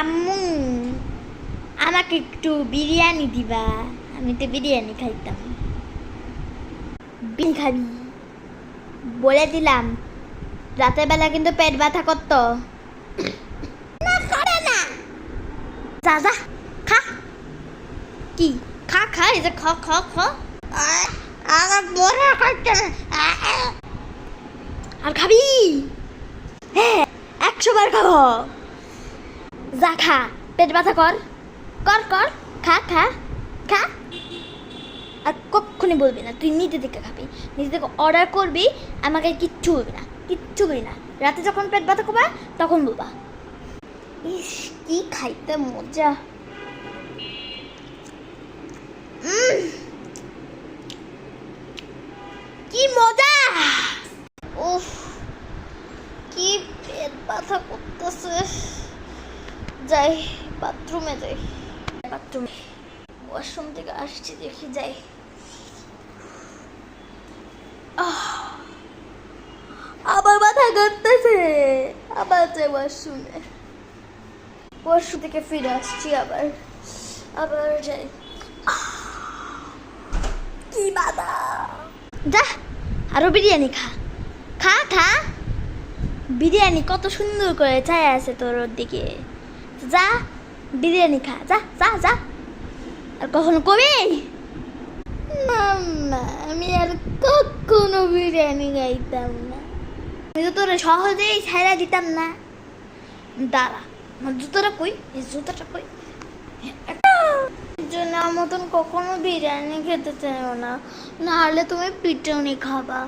আম্মু আমাকে একটু বিরিয়ানি দিবা, আমি তো বিরিয়ানি খাইতাম। বিরিয়ানি খাবি বলে দিলাম, রাতের বেলা কিন্তু পেট ব্যথা করতো। না করে না, যা যা খা। কি খা খা, এই যে খা খা খা। আমার বড় করতে আর খাবি? হ্যাঁ 100 বার খাবো। যা খা, পেট ব্যথা কর কর কর, খা খা খা। আর কক্ষুনি বলবি না, তুই নিজে থেকে খাবি, নিজে থেকে অর্ডার করবি, আমাকে কিচ্ছু বলবি না, কিচ্ছু বলবি না। রাতে যখন পেট ব্যথা করবা তখন বলবা। ইস কি খাইতে মজা। কি মজা। উফ কি পেট ব্যথা করতেছে। যাই বাথরুমে, যাই বাথরুমে, ওয়াশরুম থেকে আসছি, দেখি যাই। আবার ব্যথা করতেছে, আবার যাই ওয়াশরুমে। ওয়াশরুম থেকে ফিরে আসছি, আবার আবার যাই। কি বাধা। যা আরো বিরিয়ানি খা, খা খা। বিরিয়ানি কত সুন্দর করে ছায়া আছে তোর ওর দিকে। যা বিরিয়ানি খা, যা যা যা। আর কখনো কবি না না, আমি আর কখনো বিরিয়ানি খাইতাম না। আমি তো তোরা সহজেই ছেড়ে দিতাম না। দাঁড়া, আমার জুতোটা কই, এই জুতোটা কই। জন্য মতন কখনো বিরিয়ানি খেতে চাইও না, নাহলে তুমি পিটুনি খাবা।